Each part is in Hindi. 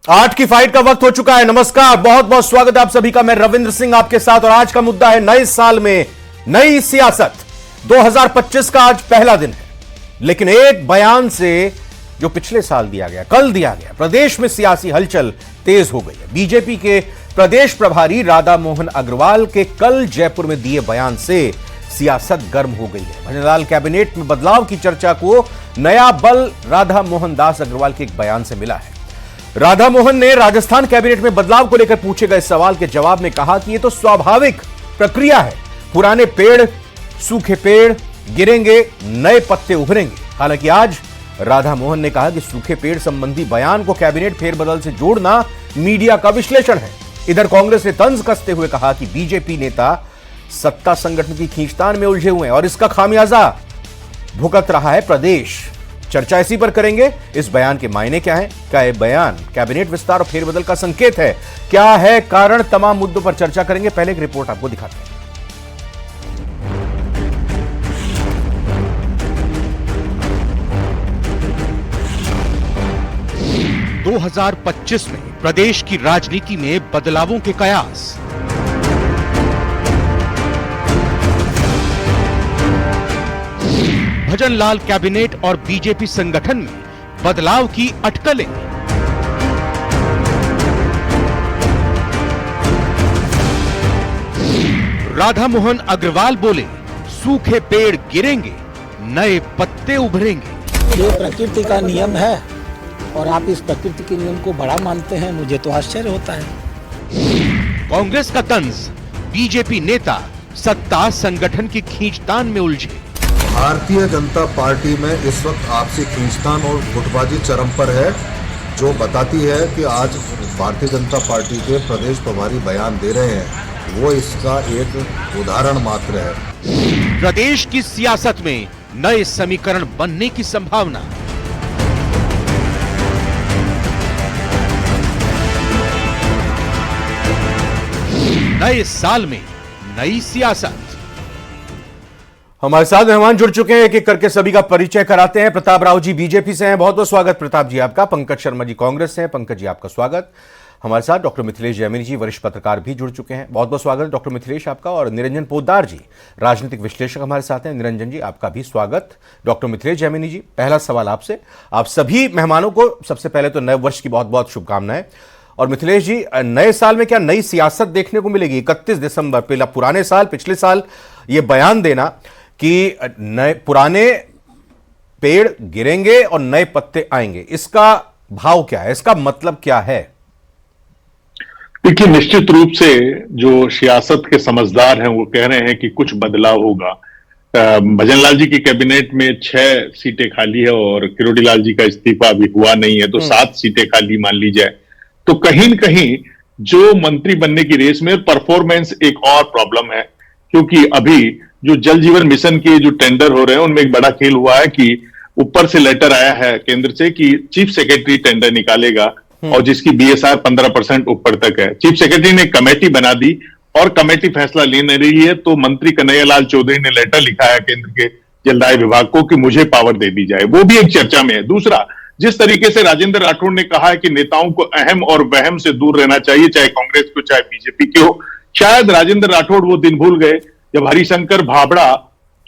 आठ की फाइट का वक्त हो चुका है। नमस्कार, बहुत बहुत स्वागत है आप सभी का। मैं रविंद्र सिंह आपके साथ और आज का मुद्दा है नए साल में नई सियासत। 2025 का आज पहला दिन है, लेकिन एक बयान से जो पिछले साल दिया गया, कल दिया गया, प्रदेश में सियासी हलचल तेज हो गई है। बीजेपी के प्रदेश प्रभारी राधा मोहन अग्रवाल के कल जयपुर में दिए बयान से सियासत गर्म हो गई है। भजनलाल कैबिनेट में बदलाव की चर्चा को नया बल राधा मोहन दास अग्रवाल के एक बयान से मिला है। राधा मोहन ने राजस्थान कैबिनेट में बदलाव को लेकर पूछे गए सवाल के जवाब में कहा कि यह तो स्वाभाविक प्रक्रिया है, पुराने पेड़, सूखे पेड़ गिरेंगे, नए पत्ते उभरेंगे। हालांकि आज राधा मोहन ने कहा कि सूखे पेड़ संबंधी बयान को कैबिनेट फेरबदल से जोड़ना मीडिया का विश्लेषण है। इधर कांग्रेस ने तंज कसते हुए कहा कि बीजेपी नेता सत्ता संगठन की खींचतान में उलझे हुए हैं और इसका खामियाजा भुगत रहा है प्रदेश। चर्चा इसी पर करेंगे। इस बयान के मायने क्या है? क्या यह बयान कैबिनेट विस्तार और फेरबदल का संकेत है? क्या है कारण? तमाम मुद्दों पर चर्चा करेंगे। पहले एक रिपोर्ट आपको दिखाते हैं। 2025 में प्रदेश की राजनीति में बदलावों के कयास। भजनलाल कैबिनेट और बीजेपी संगठन में बदलाव की अटकलें। राधा मोहन अग्रवाल बोले, सूखे पेड़ गिरेंगे, नए पत्ते उभरेंगे। ये प्रकृति का नियम है और आप इस प्रकृति के नियम को बड़ा मानते हैं, मुझे तो आश्चर्य होता है। कांग्रेस का तंज, बीजेपी नेता सत्ता संगठन की खींचतान में उलझे। भारतीय जनता पार्टी में इस वक्त आपसी खींचतान और गुटबाजी चरम पर है, जो बताती है कि आज भारतीय जनता पार्टी के प्रदेश प्रभारी बयान दे रहे हैं, वो इसका एक उदाहरण मात्र है। प्रदेश की सियासत में नए समीकरण बनने की संभावना। नए साल में नई सियासत। हमारे साथ मेहमान जुड़ चुके हैं, एक एक करके सभी का परिचय कराते हैं। प्रताप राव जी बीजेपी से हैं, बहुत बहुत स्वागत प्रताप जी आपका। पंकज शर्मा जी कांग्रेस से हैं, पंकज जी आपका स्वागत। हमारे साथ डॉक्टर मिथिलेश जैमिनी जी वरिष्ठ पत्रकार भी जुड़ चुके हैं, बहुत बहुत स्वागत डॉक्टर मिथिलेश आपका। और निरंजन पोद्दार जी राजनीतिक विश्लेषक हमारे साथ हैं, निरंजन जी आपका भी स्वागत। डॉक्टर मिथिलेश जैमिनी जी, पहला सवाल आपसे। आप सभी मेहमानों को सबसे पहले तो नए वर्ष की बहुत बहुत शुभकामनाएं। और मिथिलेश जी, नए साल में क्या नई सियासत देखने को मिलेगी? 31 दिसंबर, पहला पुराने साल, पिछले साल ये बयान देना कि नए पुराने पेड़ गिरेंगे और नए पत्ते आएंगे, इसका भाव क्या है, इसका मतलब क्या है? देखिए, निश्चित रूप से जो सियासत के समझदार हैं वो कह रहे हैं कि कुछ बदलाव होगा। भजनलाल जी की कैबिनेट में 6 सीटें खाली है और किरोड़ी लाल जी का इस्तीफा अभी हुआ नहीं है, तो 7 सीटें खाली मान ली जाए। तो कहीं न कहीं जो मंत्री बनने की रेस में परफॉर्मेंस एक और प्रॉब्लम है, क्योंकि अभी जो जल जीवन मिशन के जो टेंडर हो रहे हैं उनमें एक बड़ा खेल हुआ है कि ऊपर से लेटर आया है केंद्र से कि चीफ सेक्रेटरी टेंडर निकालेगा और जिसकी बीएसआर 15% ऊपर तक है। चीफ सेक्रेटरी ने कमेटी बना दी और कमेटी फैसला ले नहीं रही है, तो मंत्री कन्हैयालाल चौधरी ने लेटर लिखा है केंद्र के जलदाय विभाग को कि मुझे पावर दे दी जाए, वो भी एक चर्चा में है। दूसरा, जिस तरीके से राजेंद्र राठौड़ ने कहा है कि नेताओं को अहम और वहम से दूर रहना चाहिए, चाहे कांग्रेस को चाहे बीजेपी के हो, शायद राजेंद्र राठौड़ वो दिन भूल गए जब हरिशंकर भाभड़ा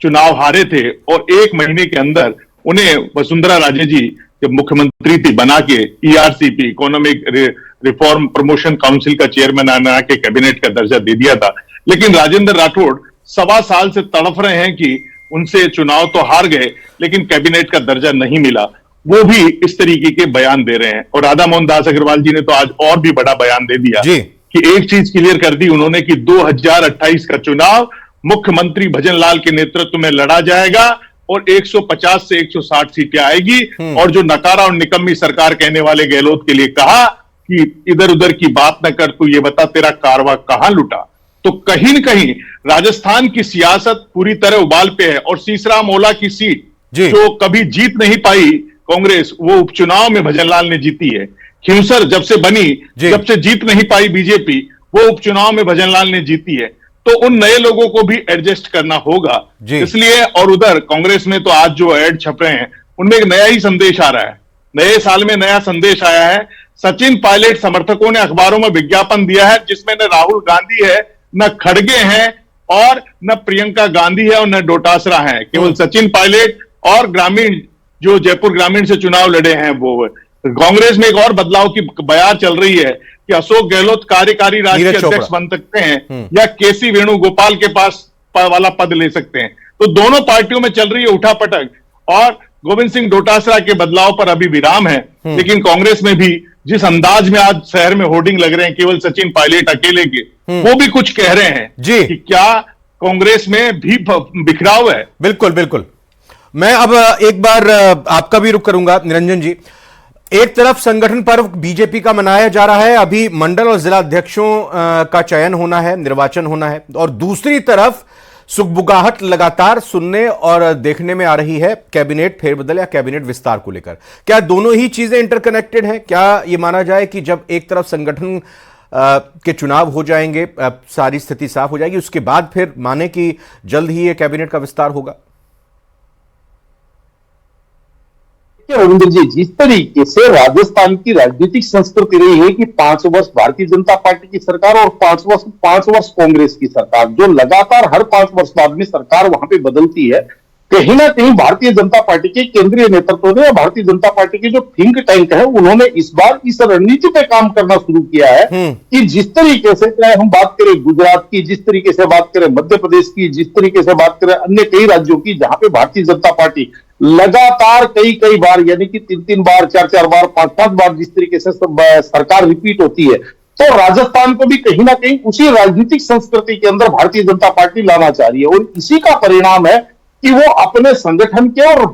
चुनाव हारे थे और 1 महीने के अंदर उन्हें वसुंधरा राजे जी जब मुख्यमंत्री थी बना के ERCP, economic reform promotion council का चेयरमैन बना के कैबिनेट का दर्जा दे दिया था। लेकिन राजेंद्र राठौड़ 1.25 साल से तड़फ रहे हैं कि उनसे चुनाव तो हार गए लेकिन कैबिनेट का दर्जा नहीं मिला। वो भी इस तरीके के बयान दे रहे हैं। और राधा मोहन दास अग्रवाल जी ने तो आज और भी बड़ा बयान दे दिया कि एक चीज क्लियर कर दी उन्होंने कि 2028 का चुनाव मुख्यमंत्री भजनलाल के नेतृत्व में लड़ा जाएगा और 150 से 160 सीटें आएगी। और जो नकारा और निकम्मी सरकार कहने वाले गहलोत के लिए कहा कि इधर उधर की बात न कर, तू ये बता तेरा कारवा कहां लुटा। तो कहीं न कहीं राजस्थान की सियासत पूरी तरह उबाल पे है। और सीसरा मोला की सीट जो कभी जीत नहीं पाई कांग्रेस, वो उपचुनाव में भजनलाल ने जीती है। खिंवसर जब से बनी, जब से जीत नहीं पाई बीजेपी, वो उपचुनाव में भजनलाल ने जीती है। तो उन नए लोगों को भी एडजस्ट करना होगा इसलिए। और उधर कांग्रेस में तो आज जो ऐड छप रहे हैं उनमें एक नया ही संदेश आ रहा है। नए साल में नया संदेश आया है। सचिन पायलट समर्थकों ने अखबारों में विज्ञापन दिया है जिसमें न राहुल गांधी है, न खड़गे हैं और न प्रियंका गांधी है और न डोटासरा है। केवल सचिन पायलट और ग्रामीण जो जयपुर ग्रामीण से चुनाव लड़े हैं वो। कांग्रेस में एक और बदलाव की बयार चल रही है कि अशोक गहलोत कार्यकारी राष्ट्रीय अध्यक्ष बन सकते हैं या केसी वेणुगोपाल के पास वाला पद ले सकते हैं। तो दोनों पार्टियों में चल रही है उठापटक और गोविंद सिंह डोटासरा के बदलाव पर अभी विराम है। लेकिन कांग्रेस में भी जिस अंदाज में आज शहर में होर्डिंग लग रहे हैं केवल सचिन पायलट अकेले के, वो भी कुछ कह रहे हैं जी कि क्या कांग्रेस में भी बिखराव है। बिल्कुल बिल्कुल। मैं अब एक बार आपका भी रुख करूंगा निरंजन जी। एक तरफ संगठन पर्व बीजेपी का मनाया जा रहा है, अभी मंडल और जिला अध्यक्षों का चयन होना है, निर्वाचन होना है, और दूसरी तरफ सुगबुगाहट लगातार सुनने और देखने में आ रही है कैबिनेट फेरबदल या कैबिनेट विस्तार को लेकर। क्या दोनों ही चीजें इंटरकनेक्टेड हैं? क्या यह माना जाए कि जब एक तरफ संगठन के चुनाव हो जाएंगे, सारी स्थिति साफ हो जाएगी, उसके बाद फिर माने कि जल्द ही यह कैबिनेट का विस्तार होगा? रविंद्र जी, जिस तरीके से राजस्थान की राजनीतिक संस्कृति रही है कि 5 वर्ष भारतीय जनता पार्टी की सरकार और 5 वर्ष कांग्रेस की सरकार, जो लगातार हर 5 वर्ष बाद में सरकार वहां पे बदलती है, कहीं ना कहीं भारतीय जनता पार्टी के केंद्रीय नेतृत्व ने, भारतीय जनता पार्टी के जो थिंक टैंक है, उन्होंने इस बार इस रणनीति पे काम करना शुरू किया है कि जिस तरीके से, चाहे हम बात करें गुजरात की, जिस तरीके से बात करें मध्य प्रदेश की, जिस तरीके से बात करें अन्य कई राज्यों की, जहां पे भारतीय जनता पार्टी लगातार कई बार, यानी कि 3 बार, 4 बार, 5 बार जिस तरीके से सरकार रिपीट होती है, तो राजस्थान को भी कहीं ना कहीं उसी राजनीतिक संस्कृति के अंदर भारतीय जनता पार्टी लाना चाह रही है। और इसी का परिणाम है कि वो अपने संगठन के और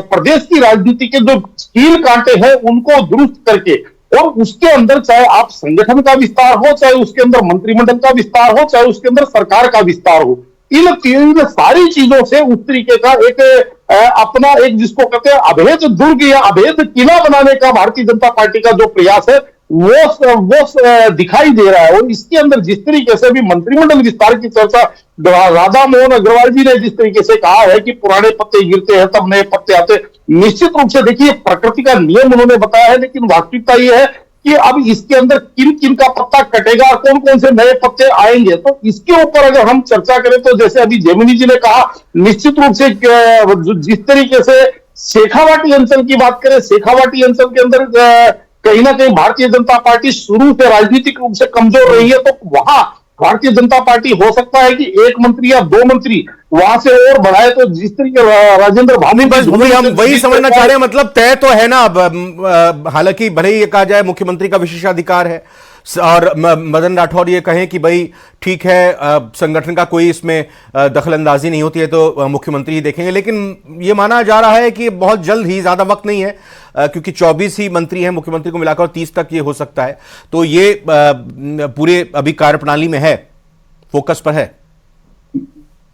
प्रदेश की राजनीति के जो कील कांटे हैं उनको दुरुस्त करके, और उसके अंदर चाहे आप संगठन का विस्तार हो, चाहे उसके अंदर मंत्रिमंडल का विस्तार हो, चाहे उसके अंदर सरकार का विस्तार हो, इन तीन सारी चीजों से उस तरीके का एक अपना एक जिसको कहते हैं अभेद दुर्ग या अभेद किला बनाने का भारतीय जनता पार्टी का जो प्रयास है वो दिखाई दे रहा है। और इसके अंदर जिस तरीके से भी मंत्रिमंडल विस्तार की चर्चा राधा मोहन अग्रवाल जी ने जिस तरीके से कहा है कि पुराने पत्ते गिरते हैं तब नए पत्ते आते, निश्चित रूप से देखिए प्रकृति का नियम उन्होंने बताया है, लेकिन वास्तविकता यह है कि अब इसके अंदर किन किन का पत्ता कटेगा और कौन कौन से नए पत्ते आएंगे। तो इसके ऊपर अगर हम चर्चा करें तो जैसे अभी जेमिनी जी ने कहा, निश्चित रूप से जिस तरीके से शेखावाटी अंचल की बात करें, शेखावाटी अंचल के अंदर कहीं ना कहीं भारतीय जनता पार्टी शुरू से राजनीतिक रूप से कमजोर रही है, तो वहां भारतीय जनता पार्टी हो सकता है कि 1 मंत्री या 2 मंत्री वहां से और बढ़ाए। तो जिस तरीके राजेंद्र भानु, बस हम वही समझना चाह रहे हैं, मतलब तय तो है ना अब, हालांकि भले ही ये कहा जाए मुख्यमंत्री का विशेषाधिकार है और मदन राठौर ये कहें कि भाई ठीक है संगठन का कोई इसमें दखल अंदाजी नहीं होती है तो मुख्यमंत्री ही देखेंगे, लेकिन ये माना जा रहा है कि बहुत जल्द ही, ज्यादा वक्त नहीं है क्योंकि 24 ही मंत्री हैं, मुख्यमंत्री को मिलाकर 30 तक ये हो सकता है, तो ये पूरे अभी कार्यप्रणाली में है, फोकस पर है।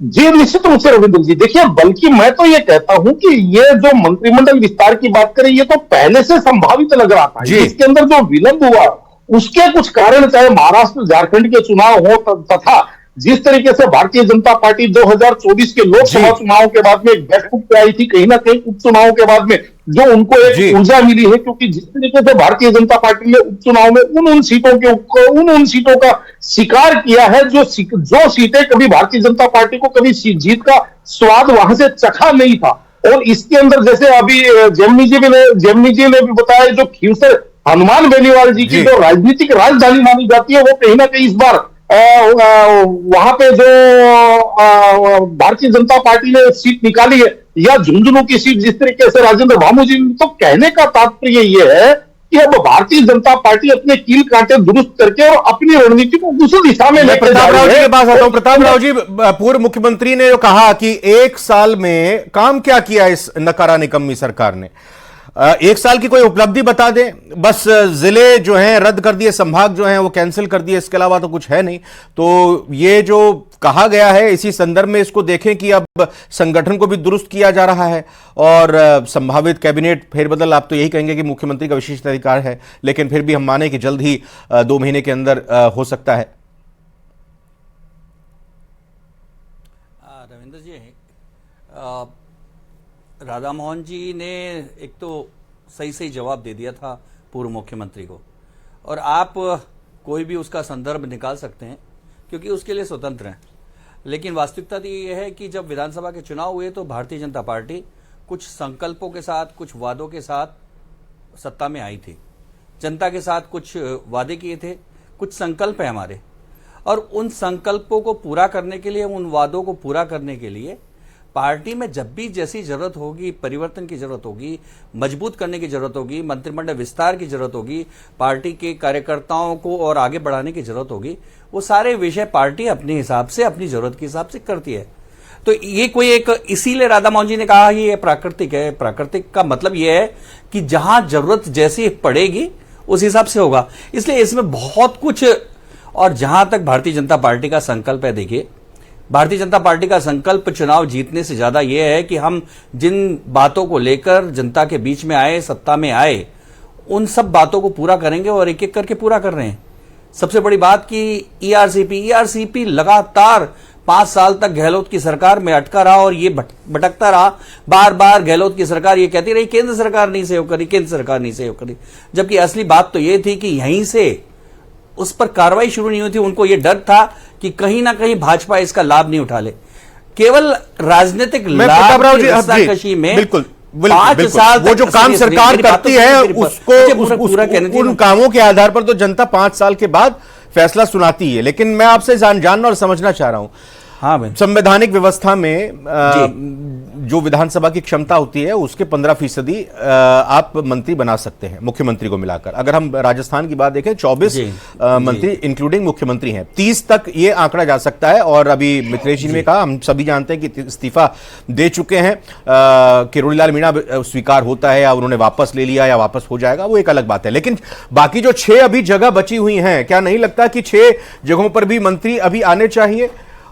जी निश्चित रूप से रविंद्र जी, देखिए बल्कि मैं तो ये कहता हूं कि ये जो मंत्रिमंडल विस्तार की बात करें, ये तो पहले से संभावित लग रहा था। इसके अंदर जो विलंब हुआ उसके कुछ कारण, चाहे महाराष्ट्र झारखंड के चुनाव हो तथा जिस तरीके से भारतीय जनता पार्टी 2024 के लोकसभा चुनाव के बाद में एक बैकफुट पे आई थी, कहीं ना कहीं उपचुनाव के बाद में जो उनको एक ऊर्जा मिली है, क्योंकि जिस तरीके से भारतीय जनता पार्टी ने उपचुनाव में उन सीटों का शिकार किया है जो सीटें कभी भारतीय जनता पार्टी को कभी जीत का स्वाद वहां से चखा नहीं था। और इसके अंदर जैसे अभी जेमिनी जी ने भी बताया, जो खींवसर हनुमान बेनीवाल जी की जो राजनीतिक राजधानी मानी जाती है, वो कहीं ना कहीं इस बार वहां पे जो भारतीय जनता पार्टी ने सीट निकाली है, या झुंझुनू की सीट जिस तरीके से राजेंद्र भानु जी, तो कहने का तात्पर्य यह है कि अब भारतीय जनता पार्टी अपने कील कांटे दुरुस्त करके और अपनी रणनीति को उस दिशा में लेकर जा रही है। प्रताप राव जी के पास आता हूं। प्रताप राव जी, पूर्व मुख्यमंत्री ने जो कहा कि 1 साल में काम क्या किया इस नकारा निकम्मी सरकार ने, 1 साल की कोई उपलब्धि बता दें, बस जिले जो हैं रद्द कर दिए, संभाग जो हैं वो कैंसिल कर दिए, इसके अलावा तो कुछ है नहीं। तो ये जो कहा गया है, इसी संदर्भ में इसको देखें कि अब संगठन को भी दुरुस्त किया जा रहा है और संभावित कैबिनेट फेरबदल, आप तो यही कहेंगे कि मुख्यमंत्री का विशेष अधिकार है, लेकिन फिर भी हम माने कि जल्द ही 2 महीने के अंदर हो सकता है। रविंद्र जी, राधा मोहन जी ने एक तो सही जवाब दे दिया था पूर्व मुख्यमंत्री को और आप कोई भी उसका संदर्भ निकाल सकते हैं क्योंकि उसके लिए स्वतंत्र हैं। लेकिन वास्तविकता तो ये है कि जब विधानसभा के चुनाव हुए तो भारतीय जनता पार्टी कुछ संकल्पों के साथ, कुछ वादों के साथ सत्ता में आई थी। जनता के साथ कुछ वादे किए थे, कुछ संकल्प है हमारे, और उन संकल्पों को पूरा करने के लिए, उन वादों को पूरा करने के लिए पार्टी में जब भी जैसी जरूरत होगी, परिवर्तन की जरूरत होगी, मजबूत करने की जरूरत होगी, मंत्रिमंडल विस्तार की जरूरत होगी, पार्टी के कार्यकर्ताओं को और आगे बढ़ाने की जरूरत होगी, वो सारे विषय पार्टी अपने हिसाब से, अपनी जरूरत के हिसाब से करती है। तो ये कोई एक, इसीलिए राधा मोहन जी ने कहा ये प्राकृतिक है। प्राकृतिक का मतलब ये है कि जहां जरूरत जैसी पड़ेगी उस हिसाब से होगा। इसलिए इसमें बहुत कुछ, और जहां तक भारतीय जनता पार्टी का संकल्प है, देखिए भारतीय जनता पार्टी का संकल्प चुनाव जीतने से ज्यादा यह है कि हम जिन बातों को लेकर जनता के बीच में आए, सत्ता में आए, उन सब बातों को पूरा करेंगे और एक एक करके पूरा कर रहे हैं। सबसे बड़ी बात कि ईआरसीपी लगातार 5 साल तक गहलोत की सरकार में अटका रहा और ये भटकता रहा। बार बार गहलोत की सरकार ये कहती रही केंद्र सरकार नहीं सहयोग करी, केंद्र सरकार नहीं सहयोग करी, जबकि असली बात तो ये थी कि यहीं से उस पर कार्रवाई शुरू नहीं हुई थी। उनको ये डर था कि कहीं ना कहीं भाजपा इसका लाभ नहीं उठा ले। केवल राजनीतिक लाभ की रस्साकशी में बिल्कुल 5 साल वो जो काम सरकार करती है उसको उन कामों के आधार पर तो जनता 5 साल के बाद फैसला सुनाती है। लेकिन मैं आपसे जानना और समझना चाह रहा हूं, हाँ भाई, संवैधानिक व्यवस्था में जो विधानसभा की क्षमता होती है उसके 15% आप मंत्री बना सकते हैं, मुख्यमंत्री को मिलाकर। अगर हम राजस्थान की बात देखें 24 मंत्री इंक्लूडिंग मुख्यमंत्री हैं, 30 तक ये आंकड़ा जा सकता है। और अभी मिथिलेश जी ने कहा, हम सभी जानते हैं कि इस्तीफा दे चुके हैं, किरोड़ी लाल मीणा स्वीकार होता है या उन्होंने वापस ले लिया या वापस हो जाएगा, वो एक अलग बात है। लेकिन बाकी जो 6 अभी जगह बची हुई हैं, क्या नहीं लगता कि 6 जगहों पर भी मंत्री अभी आने चाहिए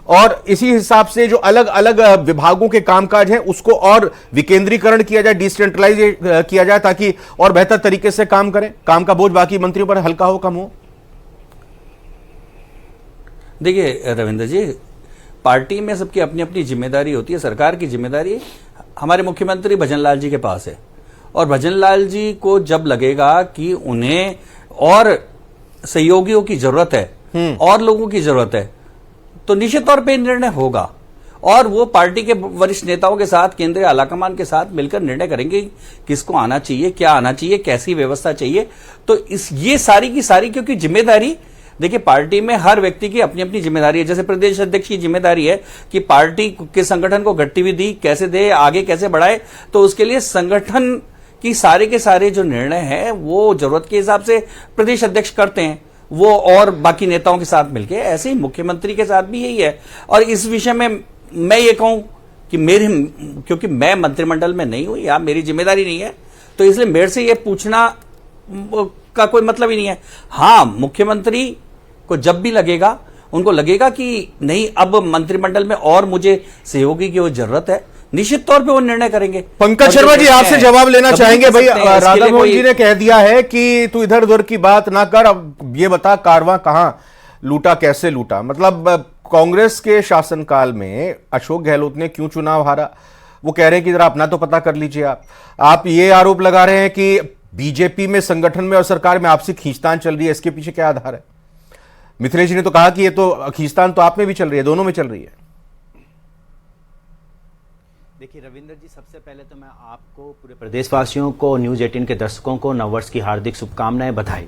और इसी हिसाब से जो अलग अलग विभागों के कामकाज हैं उसको और विकेंद्रीकरण किया जाए, डिसेंट्रलाइज किया जाए, ताकि और बेहतर तरीके से काम करें, काम का बोझ बाकी मंत्रियों पर हल्का हो, कम हो? देखिए रविंद्र जी, पार्टी में सबकी अपनी अपनी जिम्मेदारी होती है। सरकार की जिम्मेदारी हमारे मुख्यमंत्री भजनलाल जी के पास है, और भजनलाल जी को जब लगेगा कि उन्हें और सहयोगियों की जरूरत है और लोगों की जरूरत है, तो निश्चित तौर पे निर्णय होगा। और वो पार्टी के वरिष्ठ नेताओं के साथ, केंद्रीय आलाकमान के साथ मिलकर निर्णय करेंगे किसको आना चाहिए, क्या आना चाहिए, कैसी व्यवस्था चाहिए। तो ये सारी की सारी, क्योंकि जिम्मेदारी देखिए पार्टी में हर व्यक्ति की अपनी अपनी जिम्मेदारी है। जैसे प्रदेश अध्यक्ष की जिम्मेदारी है कि पार्टी के संगठन को गतिविधि कैसे दे, आगे कैसे बढ़ाए, तो उसके लिए संगठन की सारे के सारे जो निर्णय है वो जरूरत के हिसाब से प्रदेश अध्यक्ष करते हैं, वो और बाकी नेताओं के साथ मिलके। ऐसे ही मुख्यमंत्री के साथ भी यही है। और इस विषय में मैं ये कहूं कि क्योंकि मैं मंत्रिमंडल में नहीं हूं या मेरी जिम्मेदारी नहीं है, तो इसलिए मेरे से ये पूछना का कोई मतलब ही नहीं है। हाँ, मुख्यमंत्री को जब भी लगेगा, उनको लगेगा कि नहीं अब मंत्रिमंडल में और मुझे सहयोगी की वो जरूरत है, निश्चित तौर पे वो निर्णय करेंगे। पंकज शर्मा जी आपसे जवाब लेना चाहेंगे। भाई राधा मोहन जी ने कह दिया है कि तू इधर उधर की बात ना कर, अब ये बता कारवां कहां लूटा, कैसे लूटा। मतलब कांग्रेस के शासनकाल में अशोक गहलोत ने क्यों चुनाव हारा, वो कह रहे हैं कि जरा अपना तो पता कर लीजिए। आप ये आरोप लगा रहे हैं कि बीजेपी में, संगठन में और सरकार में आपसी खींचतान चल रही है, इसके पीछे क्या आधार है? मिथिलेश जी ने तो कहा कि ये तो खींचतान तो आप में भी चल रही है, दोनों में चल रही है। देखिए रविंद्र जी, सबसे पहले तो मैं आपको, पूरे प्रदेशवासियों को, न्यूज़ 18 के दर्शकों को नववर्ष की हार्दिक शुभकामनाएं, बधाई।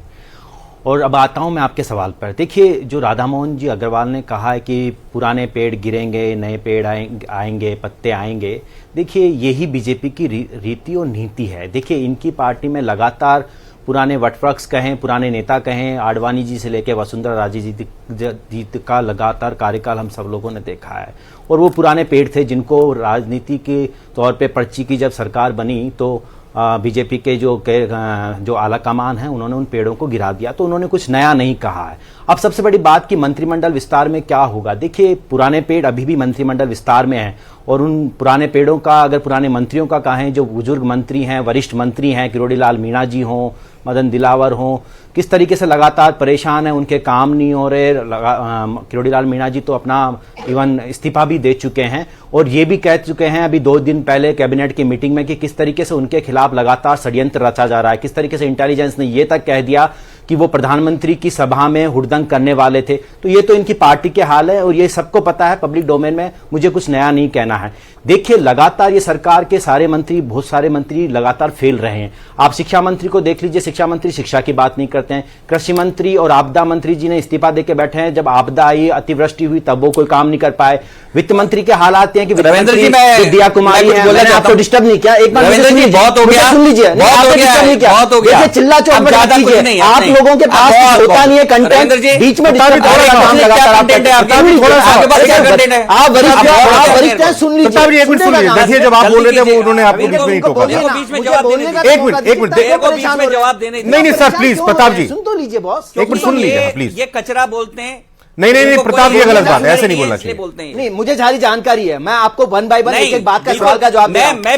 और अब आता हूं मैं आपके सवाल पर। देखिए, जो राधा मोहन जी अग्रवाल ने कहा है कि पुराने पेड़ गिरेंगे, नए पेड़ आएंगे, पत्ते आएंगे, देखिए यही बीजेपी की रीति और नीति है। देखिए इनकी पार्टी में लगातार पुराने वटवृक्ष कहें, पुराने नेता कहें, आडवाणी जी से लेकर वसुंधरा राजे जी का लगातार कार्यकाल हम सब लोगों ने देखा है। और वो पुराने पेड़ थे जिनको राजनीति के तौर पे पर्ची की जब सरकार बनी तो बीजेपी के जो आला कमान है उन्होंने उन पेड़ों को गिरा दिया, तो उन्होंने कुछ नया नहीं कहा है। अब सबसे बड़ी बात कि मंत्रिमंडल विस्तार में क्या होगा। देखिए पुराने पेड़ अभी भी मंत्रिमंडल विस्तार में हैं, और उन पुराने पेड़ों का, अगर पुराने मंत्रियों का कहें, जो बुजुर्ग मंत्री हैं, वरिष्ठ मंत्री हैं, किरोड़ी लाल मीणा जी हों, मदन दिलावर हों, किस तरीके से लगातार परेशान है, उनके काम नहीं हो रहे। किरोड़ी लाल मीणा जी तो अपना इवन इस्तीफा भी दे चुके हैं, और ये भी कह चुके हैं अभी 2 दिन पहले कैबिनेट की मीटिंग में कि किस तरीके से उनके खिलाफ लगातार षड्यंत्र रचा जा रहा है, किस तरीके से इंटेलिजेंस ने ये तक कह दिया कि वो प्रधानमंत्री की सभा में हुड़दंग करने वाले थे। तो ये तो इनकी पार्टी के हाल है और ये सबको पता है, पब्लिक डोमेन में, मुझे कुछ नया नहीं कहना है। देखिए लगातार ये सरकार के सारे मंत्री, बहुत सारे मंत्री लगातार फेल रहे हैं। आप शिक्षा मंत्री को देख लीजिए, शिक्षा मंत्री शिक्षा की बात नहीं करते हैं। कृषि मंत्री और आपदा मंत्री जी ने इस्तीफा देके बैठे हैं, जब आपदा आई, अतिवृष्टि हुई, तब वो कोई काम नहीं कर पाए। वित्त मंत्री के हाल आते हैं कि रविंद्र जी, मैं विद्या कुमारी है, मैंने आपको डिस्टर्ब नहीं किया, एक बार रविंद्र जी बहुत हो गया, सुन लीजिए, बहुत हो गया, बहुत हो गया। देखिए चिल्ला चौट मत कीजिए, आप लोगों के पास होता नहीं है कंटेंट, बीच में डिस्टर्ब करने का काम लगातार आप करते हैं। आप वरिष्ठ हैं, सुन लीजिए। एक मिनट सुन लीजिए, देखिए जब आप बोल रहे थे वो उन्होंने आपको बीच में नहीं टोका। बीच में जवाब देने एक मिनट बीच में जवाब देने नहीं सर प्लीज प्रताप जी सुन तो लीजिए बॉस, एक मिनट सुन लीजिए प्लीज। ये कचरा बोलते हैं। नहीं प्रताप ये गलत बात है, ऐसे नहीं बोलना चाहिए। बोलते हैं नहीं, मुझे सारी जानकारी है, मैं आपको 1 बाय 1 एक बात का सवाल का जवाब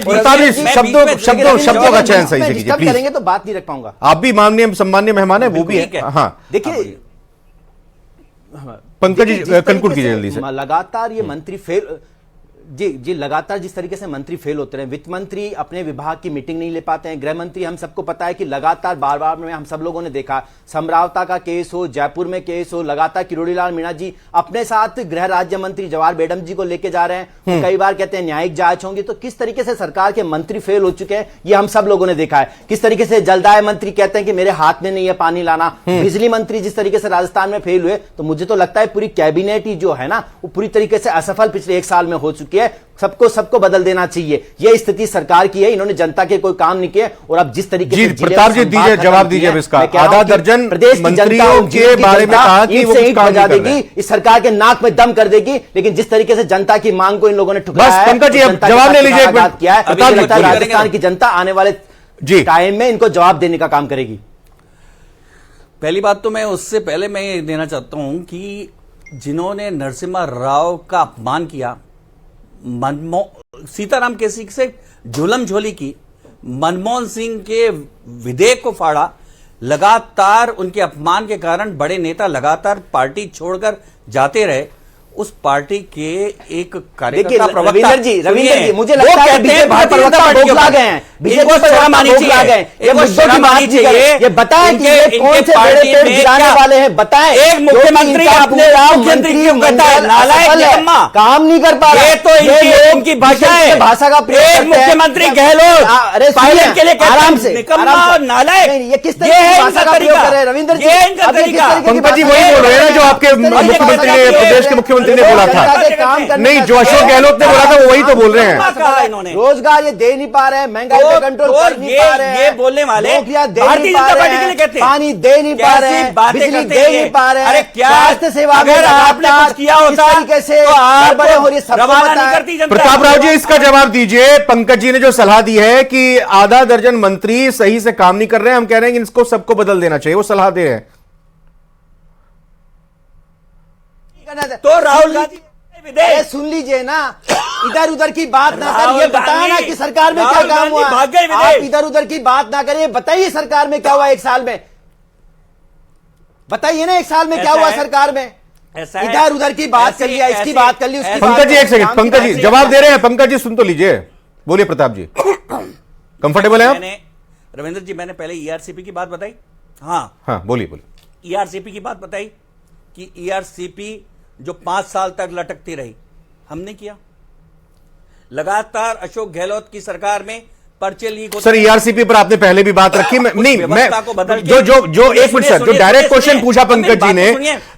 प्रताप जी शब्दों का चयन सही से कीजिए प्लीज। करेंगे तो बात नहीं रख पाऊंगा। आप भी माननीय सम्मान्य मेहमान है, वो भी है। हाँ देखिए पंकज जी कंक्लूड कीजिए जल्दी से। लगातार ये मंत्री फेल, जी लगातार जिस तरीके से मंत्री फेल होते रहे, वित्त मंत्री अपने विभाग की मीटिंग नहीं ले पाते हैं, गृह मंत्री हम सबको पता है कि लगातार बार बार में हम सब लोगों ने देखा, समरावता का केस हो, जयपुर में केस हो, लगातार किरोड़ीलाल मीणा जी अपने साथ गृह राज्य मंत्री जवाहर बेगम जी को लेके जा रहे हैं, कई बार कहते हैं न्यायिक जांच होंगी। तो किस तरीके से सरकार के मंत्री फेल हो चुके हैं ये हम सब लोगों ने देखा है। किस तरीके से जलदाय मंत्री कहते हैं कि मेरे हाथ में नहीं है पानी लाना, बिजली मंत्री जिस तरीके से राजस्थान में फेल हुए, तो मुझे तो लगता है पूरी कैबिनेट ही जो है ना वो पूरी तरीके से असफल पिछले 1 साल में हो चुकी है। सबको बदल देना चाहिए, यह स्थिति सरकार की है, इन्होंने जनता के कोई काम नहीं किए। और अब जिस तरीके से प्रताप जी दीजिए जवाब दीजिए अब इसका। आधा दर्जन प्रदेश मंत्रियों के बारे में कहा कि वो कुछ काम नहीं कर रहे हैं, इस सरकार के नाक में दम कर देगी, लेकिन जिस तरीके से जनता की मांग को इन लोगों ने ठुकराया है, पंकज जी अब जवाब ले लीजिए एक मिनट। किया है, राजस्थान की जनता आने वाले टाइम में इनको जवाब देने का काम करेगी। पहली बात तो मैं उससे पहले मैं ये देना चाहता हूं कि जिन्होंने नरसिम्हा राव का अपमान किया, सीताराम केसी से जुलम झोली की, मनमोहन सिंह के विधेयक को फाड़ा, लगातार उनके अपमान के कारण बड़े नेता लगातार पार्टी छोड़कर जाते रहे। उस पार्टी के एक कार्यकर्ता प्रवक्ता रविंद्र जी मुझे लगता है बीजेपी प्रवक्ता बौखला गए हैं, बीजेपी प्रवक्ता बौखला गए हैं। ये मुद्दों की बात चाहिए, ये बताएं कि ये कौन से बड़े पेड़ गिराने वाले हैं, बताएं। एक मुख्यमंत्री अपने मुख्यमंत्री क्यों कहता है नालायक, काम नहीं कर पा रहा, ये तो इनकी भाषा है, भाषा का प्रयोग करते हैं। मुख्यमंत्री गहलोत अरे पायलट के लिए आराम से नालायक, ये किस तरह की भाषा का प्रयोग कर रहे हैं रविंद्र जी? पंकज जी वही बोल रहे हैं जो आपके मुख्यमंत्री ने, प्रदेश के मुख्यमंत्री ने बोला था। नहीं, जो अशोक गहलोत ने बोला था वो वही तो बोल रहे हैं। रोजगार ये दे नहीं पा रहे हैं, महंगाई पे कंट्रोल कर नहीं पा रहे हैं, ये बोलने वाले नौकरियां दे नहीं पा रहे हैं, पानी दे नहीं पा रहे हैं, बिजली दे नहीं पा रहे हैं। अरे क्या स्वास्थ्य सेवा अगर आपने कुछ किया होता तरीके से बड़े हो रही सब। प्रताप राव जी इसका जवाब दीजिए। पंकज जी ने जो सलाह दी है कि आधा दर्जन मंत्री सही से काम नहीं कर रहे हैं, हम कह रहे हैं कि इसको सबको बदल देना चाहिए, वो सलाह दे रहे हैं। तो राहुल गांधी सुन लीजिए ना, इधर उधर की बात ना कर, ये बताना कि सरकार में क्या काम हुआ। आप इधर उधर की बात ना करिए, बताइए सरकार में क्या हुआ 1 साल में, बताइए ना 1 साल में क्या हुआ सरकार में। इधर उधर की बात कर लिया, इसकी बात कर ली, उसकी। पंकज जी एक सेकंड, पंकज जी जवाब दे रहे हैं, पंकज जी सुन तो लीजिए, बोलिए प्रताप जी। कंफर्टेबल है आप? रविंद्र जी मैंने पहले ईआरसीपी की बात बताई। हाँ बोलिए। ईआरसीपी की बात बताई कि ईआरसीपी जो 5 साल तक लटकती रही, हमने किया। लगातार अशोक गहलोत की सरकार में पर्चे लीक होते। सर ईआरसीपी पर आपने पहले भी बात रखी, मैं जो एक मिनट सर, जो डायरेक्ट क्वेश्चन पूछा पंकज जी ने,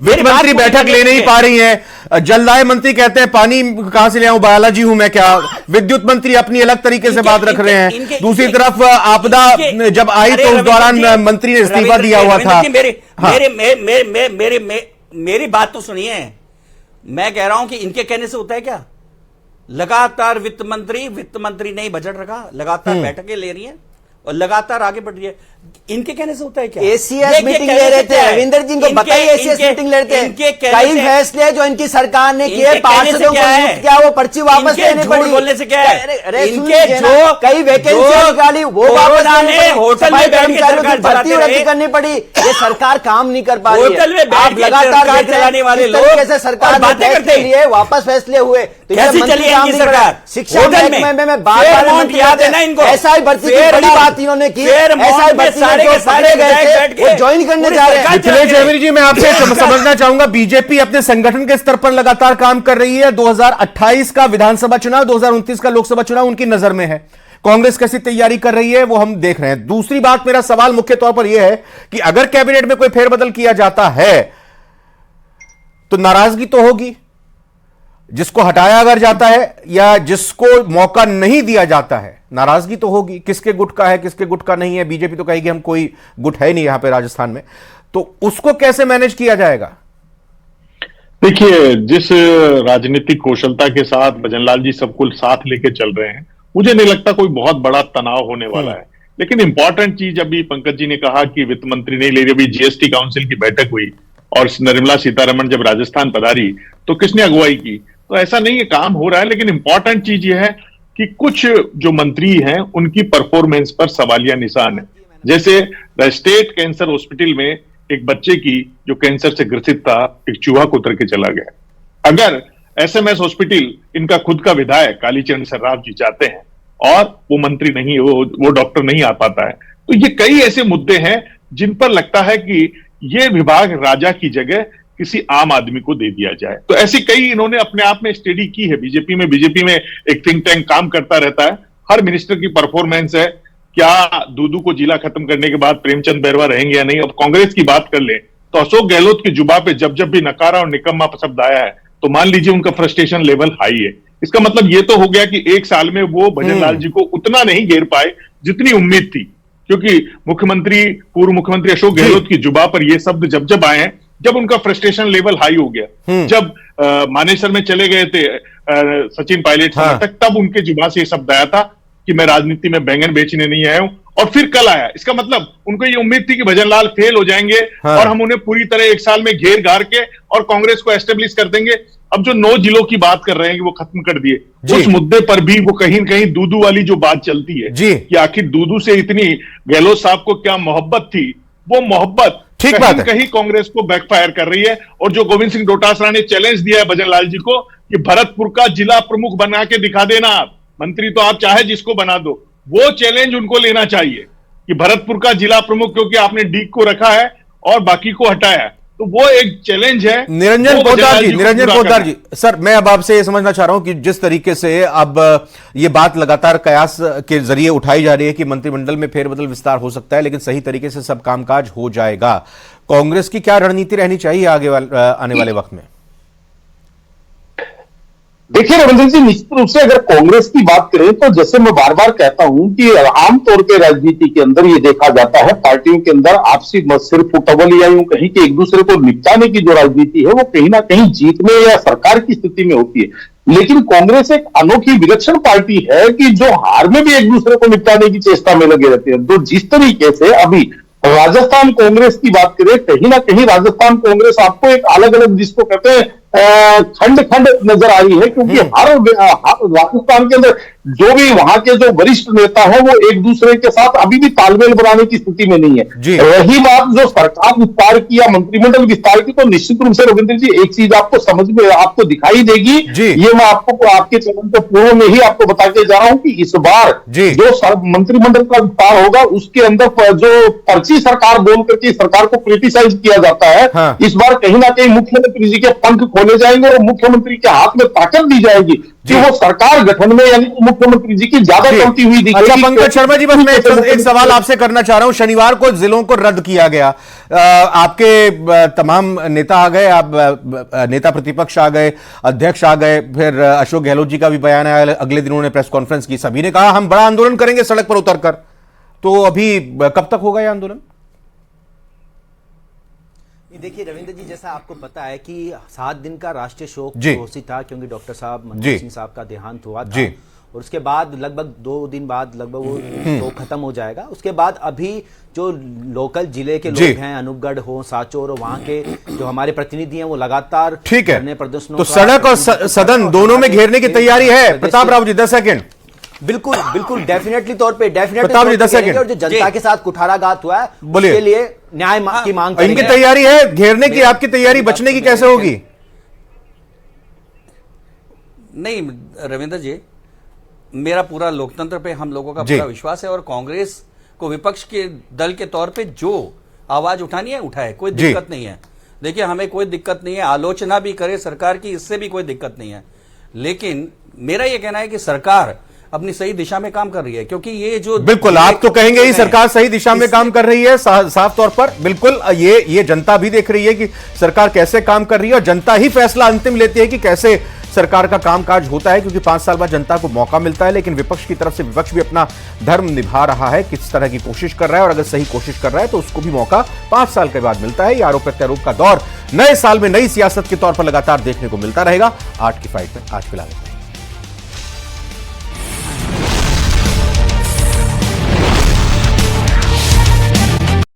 वित्त मंत्री बैठक ले नहीं पा रही हैं, जलदाय मंत्री कहते हैं पानी कहां से ले आऊं, बालाजी हूं मैं क्या, विद्युत मंत्री अपनी अलग तरीके से बात रख रहे हैं, दूसरी तरफ आपदा जब आई तो उस दौरान मंत्री ने इस्तीफा दिया हुआ था। मेरी बात तो सुनिए, मैं कह रहा हूं कि इनके कहने से होता है क्या? लगातार वित्त मंत्री नहीं बजट रखा, लगातार बैठकें ले रही है और लगातार आगे बढ़ रही है। इनके कहने से होता है क्या? एसीएस मीटिंग ले रहे थे रविंद्र जी को बताइए, एसीएस मीटिंग ले रहे थे। कई फैसले जो इनकी सरकार ने किए, पार्षदों को नियुक्त किया, वो पर्ची वापस लेनी पड़ी। बोलने से क्या है? इनके जो कई वैकेंसी निकाली वो वापस लेनी पड़ी, होटल में कर्मचारियों की भर्ती रद्द करनी पड़ी। ये सरकार काम नहीं कर पा रही है। आप लगातार चलाने वाले लोग कैसे सरकार बातें करते लिए वापस फैसले हुए, कैसी चली इनकी सरकार? शिक्षा महकमे में बार-बार मंत्री आते हैं, ऐसा ही भर्ती की बड़ी बात इन्होंने की, ऐसा ही भर्ती सारे गए थे वो ज्वाइन करने जा रहे हैं। मिथिलेश जयवीर जी, मैं आपसे समझना चाहूंगा, बीजेपी अपने संगठन के स्तर पर लगातार काम कर रही है। 2028 का विधानसभा चुनाव, 2029 का लोकसभा चुनाव उनकी नजर में है। कांग्रेस कैसी तैयारी कर रही है वो हम देख रहे हैं। दूसरी बात, मेरा सवाल मुख्य तौर पर यह है कि अगर कैबिनेट में कोई फेरबदल किया जाता है तो नाराजगी तो होगी, जिसको हटाया अगर जाता है या जिसको मौका नहीं दिया जाता है, नाराजगी तो होगी। किसके गुट का है, किसके गुट का नहीं है? बीजेपी तो कहेगी हम कोई गुट है नहीं यहां पे राजस्थान में, तो उसको कैसे मैनेज किया जाएगा? देखिए, जिस राजनीतिक कौशलता के साथ भजनलाल जी सबको साथ लेके चल रहे हैं, मुझे नहीं लगता कोई बहुत बड़ा तनाव होने वाला है। लेकिन इंपॉर्टेंट चीज, अभी पंकज जी ने कहा कि वित्त मंत्री नहीं ले रही, अभी जीएसटी काउंसिल की बैठक हुई और निर्मला सीतारमण जब राजस्थान पधारी तो किसने अगुवाई की? तो ऐसा नहीं है, काम हो रहा है। लेकिन इंपॉर्टेंट चीज यह है कि कुछ जो मंत्री हैं उनकी परफॉर्मेंस पर सवालिया निशान है। जैसे स्टेट कैंसर हॉस्पिटल में एक बच्चे की जो कैंसर से ग्रसित था, एक चूहा को उतर के चला गया। अगर एसएमएस हॉस्पिटल इनका खुद का विधायक कालीचरण सर्राफ जी चाहते हैं और वो मंत्री नहीं, वो डॉक्टर नहीं आ पाता है, तो ये कई ऐसे मुद्दे हैं जिन पर लगता है कि ये विभाग राजा की जगह किसी आम आदमी को दे दिया जाए। तो ऐसी कई इन्होंने अपने आप में स्टडी की है। बीजेपी में एक थिंक टैंक काम करता रहता है, हर मिनिस्टर की परफॉर्मेंस है। क्या दूदू को जिला खत्म करने के बाद प्रेमचंद बैरवा रहेंगे या नहीं? अब कांग्रेस की बात कर ले तो अशोक गहलोत की जुबान पे जब जब भी नकारा और निकम्मा शब्द आया है तो मान लीजिए उनका फ्रस्ट्रेशन लेवल हाई है। इसका मतलब ये तो हो गया कि एक साल में वो भजनलाल जी को उतना नहीं घेर पाए जितनी उम्मीद थी, क्योंकि पूर्व मुख्यमंत्री अशोक गहलोत की जुबान पर ये शब्द जब जब आए हैं, जब उनका फ्रस्ट्रेशन लेवल हाई हो गया, जब मानेसर में चले गए थे सचिन पायलट समर्थक, तब उनके जुबान से ये शब्द आया था कि मैं राजनीति में बैंगन बेचने नहीं आया हूं, और फिर कल आया। इसका मतलब उनको ये उम्मीद थी कि भजनलाल फेल हो जाएंगे और हम उन्हें पूरी तरह एक साल में घेर घार के और कांग्रेस को एस्टेब्लिश कर देंगे। अब जो 9 जिलों की बात कर रहे हैं कि वो खत्म कर दिए, उस मुद्दे पर भी वो कहीं न कहीं दूदू वाली जो बात चलती है कि आखिर दूदू से इतनी गहलोत साहब को क्या मोहब्बत थी, वो मोहब्बत कहीं कांग्रेस को बैकफायर कर रही है। और जो गोविंद सिंह डोटासरा ने चैलेंज दिया है भजनलाल जी को कि भरतपुर का जिला प्रमुख बना के दिखा देना, आप मंत्री तो आप चाहे जिसको बना दो, वो चैलेंज उनको लेना चाहिए कि भरतपुर का जिला प्रमुख, क्योंकि आपने डीक को रखा है और बाकी को हटाया है, तो वो एक चैलेंज है। निरंजन पोद्दार जी, सर मैं अब आपसे ये समझना चाह रहा हूं कि जिस तरीके से अब ये बात लगातार कयास के जरिए उठाई जा रही है कि मंत्रिमंडल में फेरबदल विस्तार हो सकता है, लेकिन सही तरीके से सब कामकाज हो जाएगा, कांग्रेस की क्या रणनीति रहनी चाहिए आने वाले वक्त में? देखिए रविंद्र जी, निश्चित रूप से अगर कांग्रेस की बात करें तो जैसे मैं बार बार कहता हूं कि आमतौर के राजनीति के अंदर ये देखा जाता है, पार्टियों के अंदर आपसी सिर्फ फुटबॉल या यूं कहीं कि एक दूसरे को निपटाने की जो राजनीति है वो कहीं ना कहीं जीतने या सरकार की स्थिति में होती है। लेकिन कांग्रेस एक अनोखी विलक्षण पार्टी है कि जो हार में भी एक दूसरे को निपटाने की चेष्टा में लगे रहते हैं। तो जिस तरीके से अभी राजस्थान कांग्रेस की बात करें, कहीं ना कहीं राजस्थान कांग्रेस आपको एक अलग अलग, जिसको कहते हैं खंड खंड नजर आ रही है, क्योंकि हर राजस्थान के अंदर जो भी वहां के जो वरिष्ठ नेता है वो एक दूसरे के साथ अभी भी तालमेल बनाने की स्थिति में नहीं है। रही बात जो सरकार विस्तार की या मंत्रिमंडल विस्तार की, तो निश्चित रूप से रविंद्र जी एक चीज आपको समझ में आपको दिखाई देगी, ये मैं आपको आपके चैनल के पूर्व में ही आपको बता के जा रहा हूं कि इस बार जो मंत्रिमंडल का विस्तार होगा उसके अंदर जो पर्ची सरकार बोल करके सरकार को क्रिटिसाइज किया जाता है, इस बार कहीं ना कहीं मुख्यमंत्री जी के पंख खोले जाएंगे और मुख्यमंत्री के हाथ में ताकत दी जाएगी कि वो सरकार गठन में यानी मुख्यमंत्री जी की ज्यादा चलती हुई दिखेगी। अच्छा पंकज शर्मा जी, बस मैं एक सवाल आपसे करना चाह रहा हूं। शनिवार को जिलों को रद्द किया गया, आपके तमाम नेता आ गए, आप नेता प्रतिपक्ष आ गए, अध्यक्ष आ गए, फिर अशोक गहलोत जी का भी बयान आया, अगले दिन उन्होंने प्रेस कॉन्फ्रेंस की, सभी ने कहा हम बड़ा आंदोलन करेंगे सड़क पर उतरकर। तो अभी कब तक होगा यह आंदोलन? देखिए रविंद्र जी, जैसा आपको पता है कि 7 दिन का राष्ट्रीय शोक घोषित था, क्योंकि डॉक्टर साहब मनमोहन सिंह साहब का देहांत हुआ था। और उसके बाद लगभग 2 दिन बाद लगभग वो तो खत्म हो जाएगा। उसके बाद अभी जो लोकल जिले के लोग हैं, अनूपगढ़ हो, सांचौर हो, वहां के जो हमारे प्रतिनिधि हैं वो लगातार ठीक है, प्रदर्शनों तो सड़क और सदन दोनों में घेरने की तैयारी है। प्रताप राव जी 10 सेकंड। बिल्कुल बिल्कुल, डेफिनेटली तौर पे प्रताप जी 10 सेकंड। और जो जनता के साथ कुठाराघात हुआ है बोलिए, उसके लिए न्याय की मांग इनकी तैयारी है घेरने की, आपकी तैयारी बचने की कैसे होगी? नहीं रविंद्र जी, मेरा पूरा लोकतंत्र पे हम लोगों का पूरा विश्वास है और कांग्रेस को विपक्ष के दल के तौर पे जो आवाज उठानी है उठाए, कोई दिक्कत नहीं है। देखिए हमें कोई दिक्कत नहीं है, आलोचना भी करे सरकार की, इससे भी कोई दिक्कत नहीं है। लेकिन मेरा यह कहना है कि सरकार अपनी सही दिशा में काम कर रही है, क्योंकि ये जो बिल्कुल आप तो कहेंगे ही सरकार सही दिशा में काम कर रही है, साफ तौर पर बिल्कुल ये जनता भी देख रही है कि सरकार कैसे काम कर रही है और जनता ही फैसला अंतिम लेती है कि कैसे सरकार का कामकाज होता है, क्योंकि 5 साल बाद जनता को मौका मिलता है। लेकिन विपक्ष की तरफ से विपक्ष भी अपना धर्म निभा रहा है, किस तरह की कोशिश कर रहा है, और अगर सही कोशिश कर रहा है तो उसको भी मौका 5 साल के बाद मिलता है। ये आरोप प्रत्यारोप का दौर नए साल में नई सियासत के तौर पर लगातार देखने को मिलता रहेगा। 8 की फाइट में आज फिलहाल